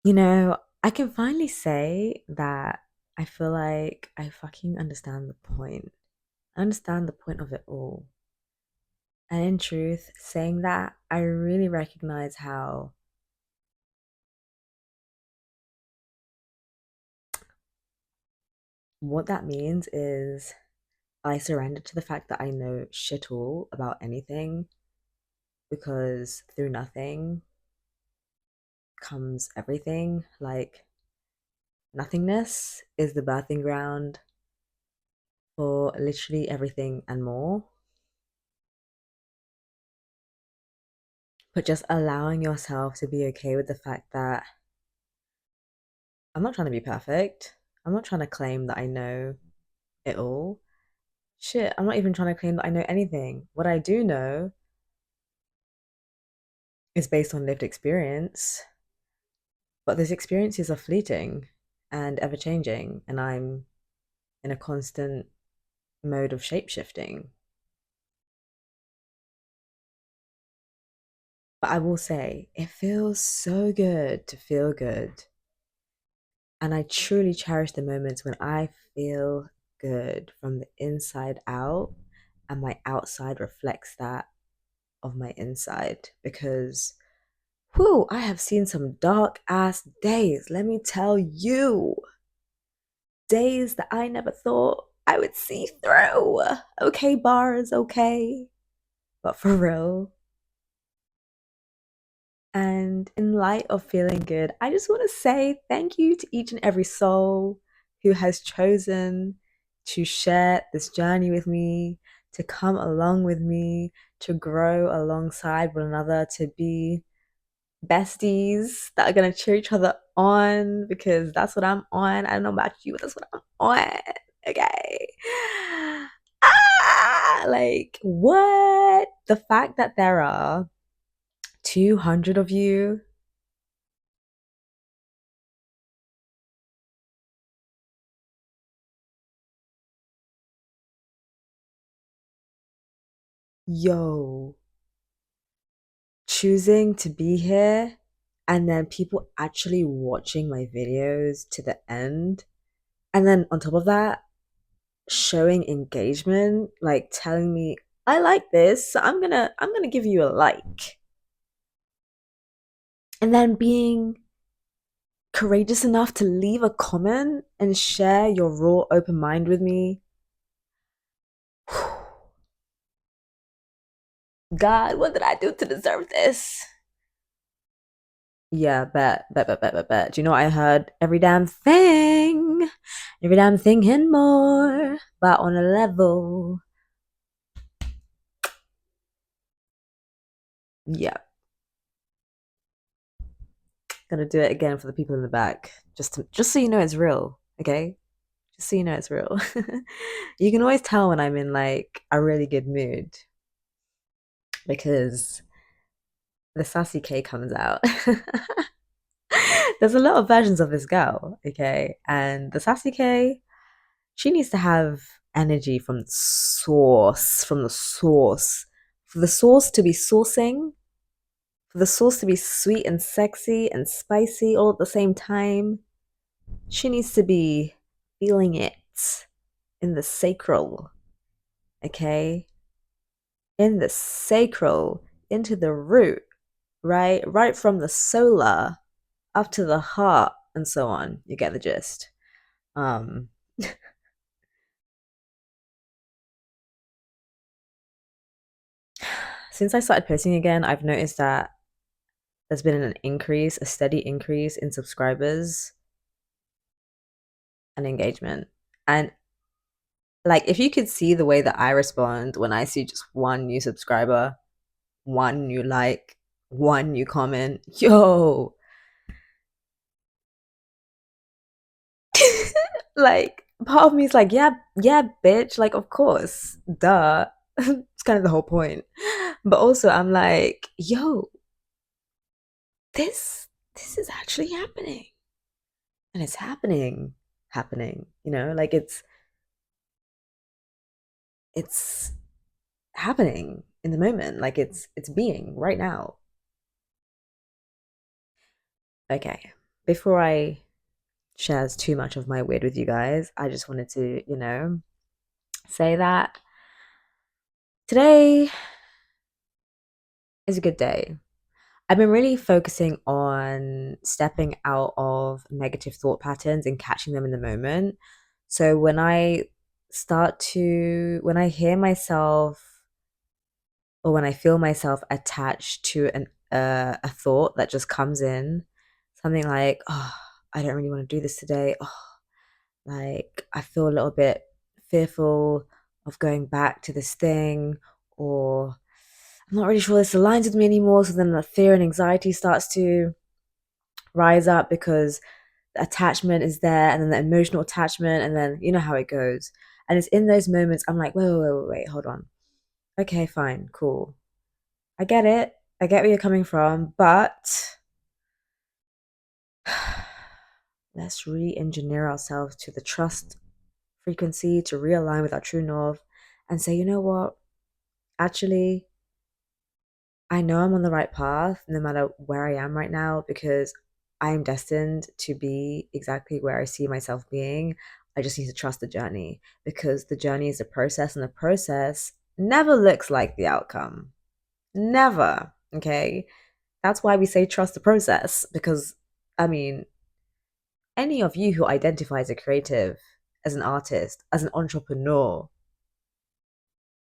I can finally say that I feel like I fucking understand the point. I understand the point of it all. And in truth, saying that, I really recognize how what that means is I surrender to the fact that I know shit all about anything because through nothing comes everything. Like, nothingness is the birthing ground for literally everything and more. But just allowing yourself to be okay with the fact that I'm not trying to be perfect. I'm not trying to claim that I know it all. Shit, I'm not even trying to claim that I know anything. What I do know is based on lived experience, but those experiences are fleeting and ever changing, and I'm in a constant mode of shape shifting. But I will say, it feels so good to feel good. And I truly cherish the moments when I feel good from the inside out, and my outside reflects that of my inside. Because, whew, I have seen some dark ass days, let me tell you. Days that I never thought I would see through. Okay, bars, okay. But for real, and in light of feeling good, I just want to say thank you to each and every soul who has chosen to share this journey with me, to come along with me, to grow alongside one another, to be besties that are going to cheer each other on because that's what I'm on. I don't know about you, but that's what I'm on. Okay. Like, what? The fact that there are 200 of you. Yo, choosing to be here and then people actually watching my videos to the end. And then on top of that, showing engagement, like telling me, I like this, so I'm gonna give you a like. And then being courageous enough to leave a comment and share your raw open mind with me. God, what did I do to deserve this? Yeah, bet. Do you know what I heard? Every damn thing. Every damn thing and more. But on a level. Yeah. Gonna do it again for the people in the back. Just so you know it's real, okay? Just so you know it's real. You can always tell when I'm in like a really good mood because the sassy K comes out. There's a lot of versions of this girl, okay? And the sassy K, she needs to have energy from the source, from the source. For the source to be sourcing, for the sauce to be sweet and sexy and spicy all at the same time, she needs to be feeling it in the sacral, okay? In the sacral, into the root, right? Right from the solar up to the heart and so on. You get the gist. Um, since I started posting again, I've noticed that there's been an increase, a steady increase in subscribers and engagement. And like, if you could see the way that I respond when I see just one new subscriber, one new like, one new comment, yo, like, part of me is like, yeah, yeah, bitch, like, of course, duh. It's kind of the whole point. But also, I'm like, yo, this is actually happening, and it's happening. Like it's happening in the moment, like it's being right now. Okay. before I share too much of my weird with you guys, I just wanted to, say that today is a good day. I've been really focusing on stepping out of negative thought patterns and catching them in the moment. So when I hear myself or when I feel myself attached to a thought that just comes in, something like, oh, I don't really want to do this today. Oh, like I feel a little bit fearful of going back to this thing, or I'm not really sure this aligns with me anymore. So then the fear and anxiety starts to rise up because the attachment is there, and then the emotional attachment, and then you know how it goes. And it's in those moments I'm like, wait, hold on. Okay, fine, cool. I get it. I get where you're coming from, but let's re engineer ourselves to the trust frequency to realign with our true north and say, you know what? Actually, I know I'm on the right path no matter where I am right now because I am destined to be exactly where I see myself being. I just need to trust the journey because the journey is a process and the process never looks like the outcome. Never. Okay. That's why we say trust the process because, I mean, any of you who identify as a creative, as an artist, as an entrepreneur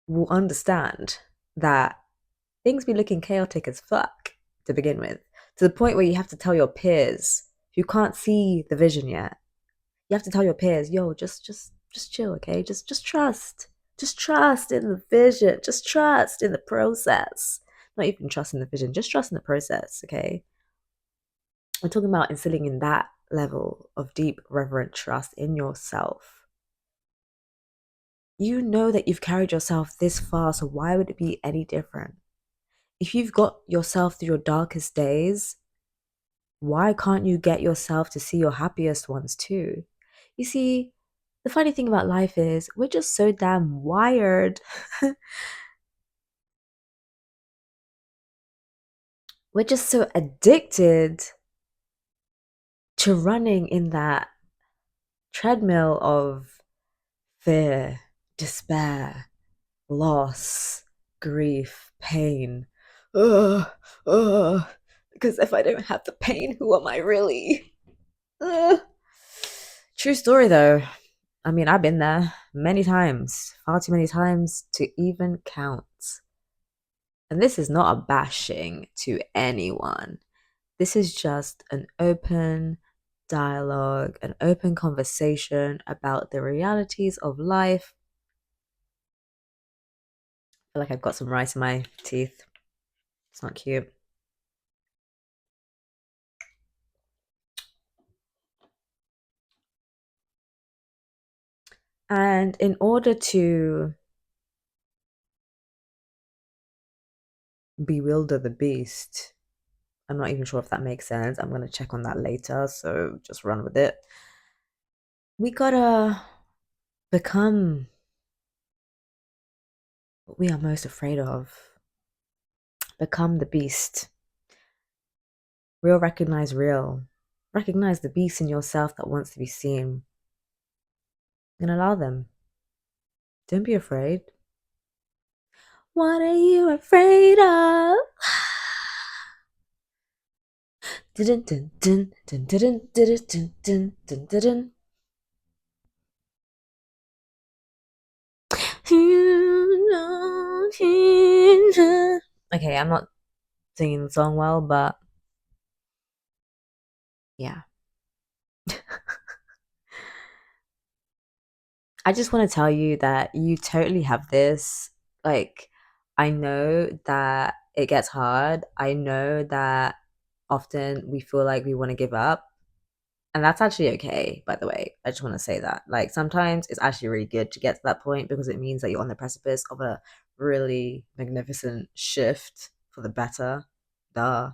will understand that things be looking chaotic as fuck to begin with, to the point where you have to tell your peers who can't see the vision yet. You have to tell your peers, yo, just chill, okay? Just trust. Just trust in the vision. Just trust in the process. Not even trust in the vision, just trust in the process, okay? I'm talking about instilling in that level of deep, reverent trust in yourself. You know that you've carried yourself this far, so why would it be any different? If you've got yourself through your darkest days, why can't you get yourself to see your happiest ones too? You see, the funny thing about life is we're just so damn wired. We're just so addicted to running in that treadmill of fear, despair, loss, grief, pain. Ugh, ugh. Because if I don't have the pain, who am I really? Ugh. True story though. I mean, I've been there many times, far too many times to even count. And this is not a bashing to anyone. This is just an open dialogue, an open conversation about the realities of life. I feel like I've got some rice in my teeth. It's not cute. And in order to bewilder the beast, I'm not even sure if that makes sense. I'm going to check on that later. So just run with it. We gotta become what we are most afraid of. Become the beast. Real recognize real. Recognize the beast in yourself that wants to be seen. And allow them. Don't be afraid. What are you afraid of? Dun dun dun dun dun dun dun dun dun dun dun. Okay, I'm not singing the song well, but yeah. I just want to tell you that you totally have this. Like, I know that it gets hard. I know that often we feel like we want to give up. And that's actually okay, by the way. I just want to say that. Like, sometimes it's actually really good to get to that point because it means that you're on the precipice of a really magnificent shift for the better. Duh.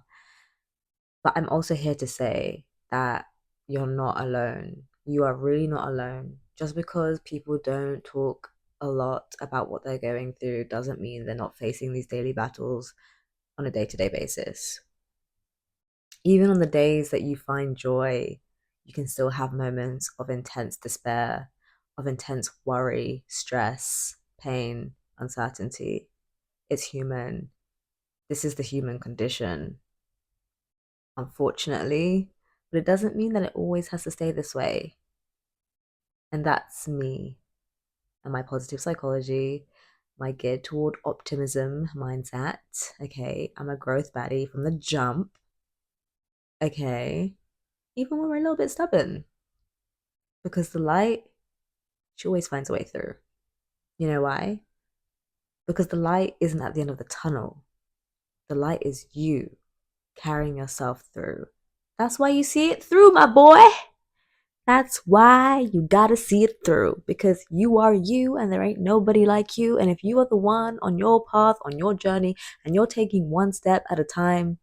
But I'm also here to say that you're not alone. You are really not alone. Just because people don't talk a lot about what they're going through doesn't mean they're not facing these daily battles on a day to day basis. Even on the days that you find joy, you can still have moments of intense despair, of intense worry, stress, pain, uncertainty. It's human. This is the human condition, unfortunately, but it doesn't mean that it always has to stay this way. And that's me and my positive psychology, my geared toward optimism mindset. Okay, I'm a growth baddie from the jump. Okay, even when we're a little bit stubborn, because the light, she always finds a way through. You know why? Because the light isn't at the end of the tunnel. The light is you carrying yourself through. That's why you see it through, my boy. That's why you gotta see it through, because you are you and there ain't nobody like you. And if you are the one on your path, on your journey, and you're taking one step at a time,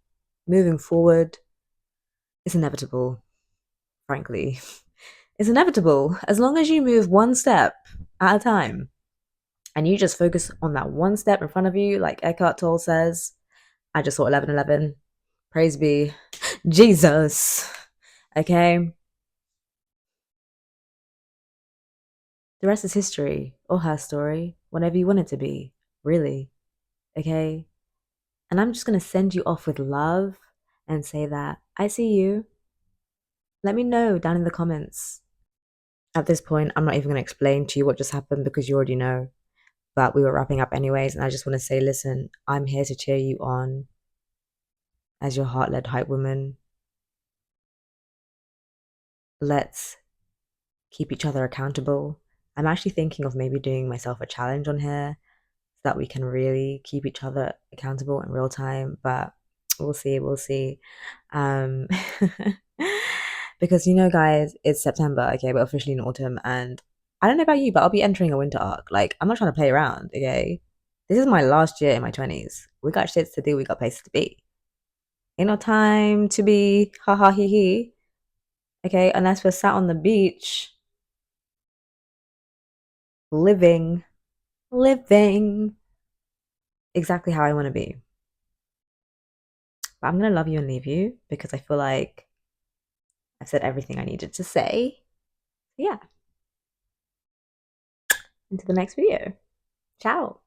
moving forward, it's inevitable, frankly. It's inevitable. As long as you move one step at a time and you just focus on that one step in front of you, like Eckhart Tolle says, I just saw 11:11. Praise be Jesus. Okay? The rest is history, or her story, whatever you want it to be, really. Okay? And I'm just going to send you off with love and say that I see you. Let me know down in the comments. At this point, I'm not even going to explain to you what just happened because you already know. But we were wrapping up anyways, and I just want to say, listen, I'm here to cheer you on as your heart-led hype woman. Let's keep each other accountable. I'm actually thinking of maybe doing myself a challenge on here so that we can really keep each other accountable in real time. But we'll see, we'll see. Um, because guys, it's September, okay, we're officially in autumn, and I don't know about you, but I'll be entering a winter arc. Like, I'm not trying to play around, okay? This is my last year in my 20s. We got shits to do, we got places to be. Ain't no time to be ha ha he he, okay? Unless we're sat on the beach living exactly how I want to be. But I'm gonna love you and leave you because I feel like I've said everything I needed to say. Yeah. Into the next video. Ciao.